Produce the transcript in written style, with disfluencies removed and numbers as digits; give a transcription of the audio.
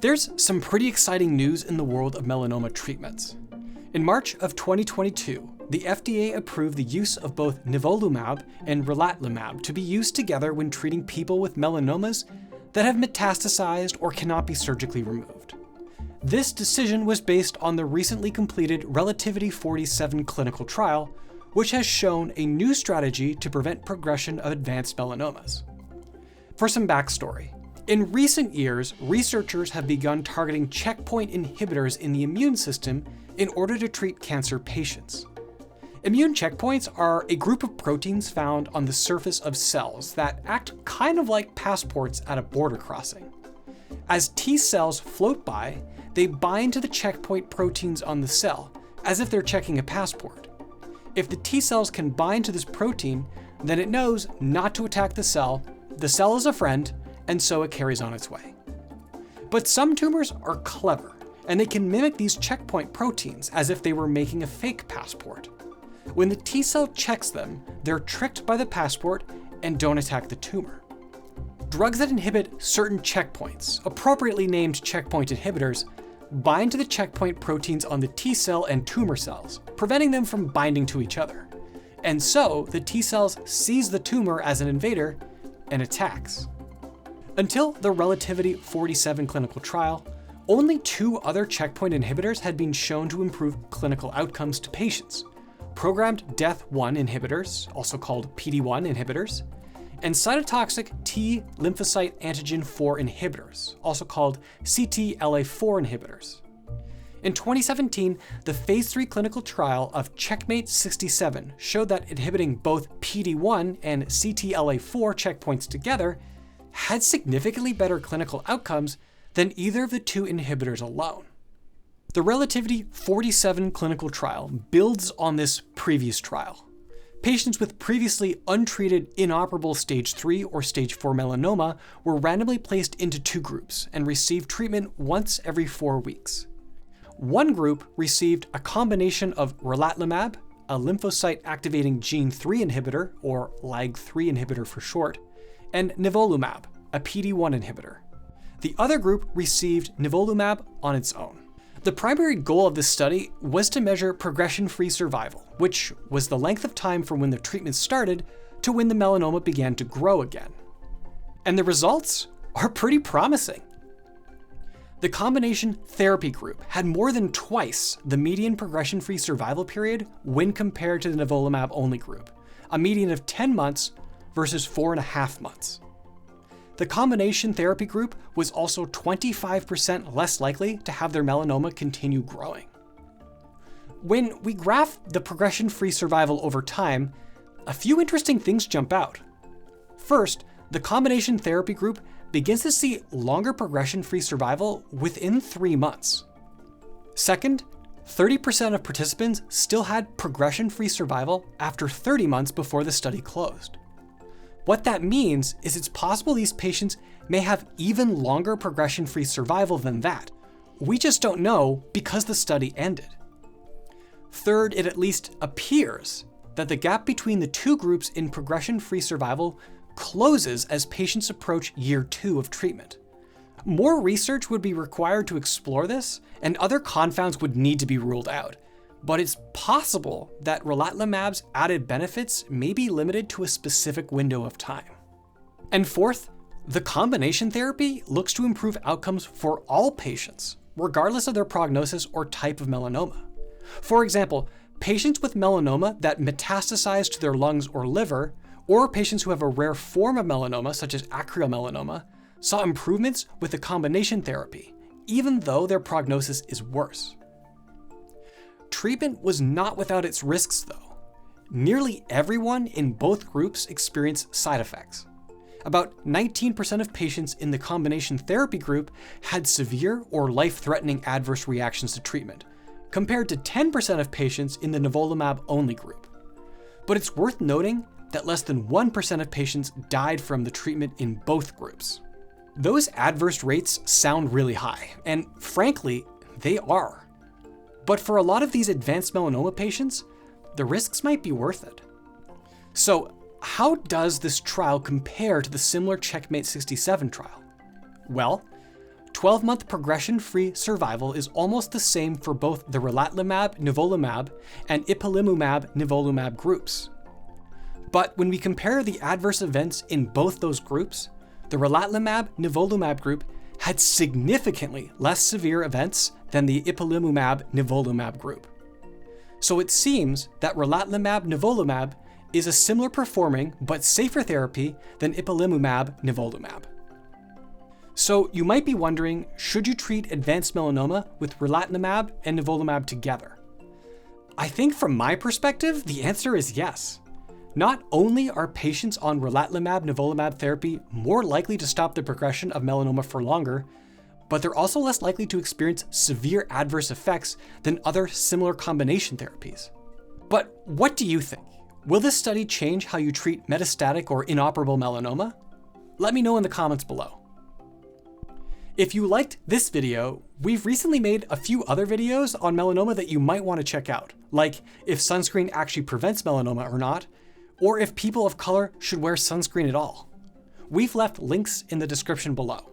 There's some pretty exciting news in the world of melanoma treatments. In March of 2022, the FDA approved the use of both nivolumab and relatlimab to be used together when treating people with melanomas that have metastasized or cannot be surgically removed. This decision was based on the recently completed Relativity-47 clinical trial, which has shown a new strategy to prevent progression of advanced melanomas. For some backstory, in recent years, researchers have begun targeting checkpoint inhibitors in the immune system in order to treat cancer patients. Immune checkpoints are a group of proteins found on the surface of cells that act kind of like passports at a border crossing. As T cells float by, they bind to the checkpoint proteins on the cell, as if they're checking a passport. If the T cells can bind to this protein, then it knows not to attack the cell is a friend, and so it carries on its way. But some tumors are clever, and they can mimic these checkpoint proteins as if they were making a fake passport. When the T cell checks them, they're tricked by the passport and don't attack the tumor. Drugs that inhibit certain checkpoints, appropriately named checkpoint inhibitors, bind to the checkpoint proteins on the T cell and tumor cells, preventing them from binding to each other. And so, the T cells sees the tumor as an invader and attacks. Until the Relativity-47 clinical trial, only 2 other checkpoint inhibitors had been shown to improve clinical outcomes to patients: programmed death-1 inhibitors, also called PD-1 inhibitors, and cytotoxic T lymphocyte antigen 4 inhibitors, also called CTLA4 inhibitors. In 2017, the phase 3 clinical trial of CheckMate 67 showed that inhibiting both PD-1 and CTLA4 checkpoints together had significantly better clinical outcomes than either of the 2 inhibitors alone. The Relativity-47 clinical trial builds on this previous trial. Patients with previously untreated inoperable stage 3 or stage 4 melanoma were randomly placed into 2 groups and received treatment once every 4 weeks. One group received a combination of relatlimab, a lymphocyte activating gene 3 inhibitor, or LAG3 inhibitor for short, and nivolumab, a PD-1 inhibitor. The other group received nivolumab on its own. The primary goal of this study was to measure progression-free survival, which was the length of time from when the treatment started to when the melanoma began to grow again. And the results are pretty promising. The combination therapy group had more than twice the median progression-free survival period when compared to the nivolumab-only group, a median of 10 months versus 4.5 months. The combination therapy group was also 25% less likely to have their melanoma continue growing. When we graph the progression-free survival over time, a few interesting things jump out. First, the combination therapy group begins to see longer progression-free survival within 3 months. Second, 30% of participants still had progression-free survival after 30 months before the study closed. What that means is it's possible these patients may have even longer progression-free survival than that. We just don't know because the study ended. Third, it at least appears that the gap between the 2 groups in progression-free survival closes as patients approach year 2 of treatment. More research would be required to explore this, and other confounds would need to be ruled out. But it's possible that relatlimab's added benefits may be limited to a specific window of time. And fourth, the combination therapy looks to improve outcomes for all patients, regardless of their prognosis or type of melanoma. For example, patients with melanoma that metastasize to their lungs or liver, or patients who have a rare form of melanoma, such as acral melanoma, saw improvements with the combination therapy, even though their prognosis is worse. Treatment was not without its risks, though. Nearly everyone in both groups experienced side effects. About 19% of patients in the combination therapy group had severe or life-threatening adverse reactions to treatment, compared to 10% of patients in the nivolumab-only group. But it's worth noting that less than 1% of patients died from the treatment in both groups. Those adverse rates sound really high, and frankly, they are. But for a lot of these advanced melanoma patients, the risks might be worth it. So, how does this trial compare to the similar CheckMate 67 trial? Well, 12-month progression-free survival is almost the same for both the relatlimab, nivolumab, and ipilimumab, nivolumab groups. But when we compare the adverse events in both those groups, the relatlimab, nivolumab group had significantly less severe events than the ipilimumab, nivolumab group. So it seems that relatlimab, nivolumab is a similar performing but safer therapy than ipilimumab, nivolumab. So you might be wondering, should you treat advanced melanoma with relatlimab and nivolumab together? I think from my perspective, the answer is yes. Not only are patients on relatlimab, nivolumab therapy more likely to stop the progression of melanoma for longer, but they're also less likely to experience severe adverse effects than other similar combination therapies. But what do you think? Will this study change how you treat metastatic or inoperable melanoma? Let me know in the comments below. If you liked this video, we've recently made a few other videos on melanoma that you might want to check out, like if sunscreen actually prevents melanoma or not, or if people of color should wear sunscreen at all. We've left links in the description below.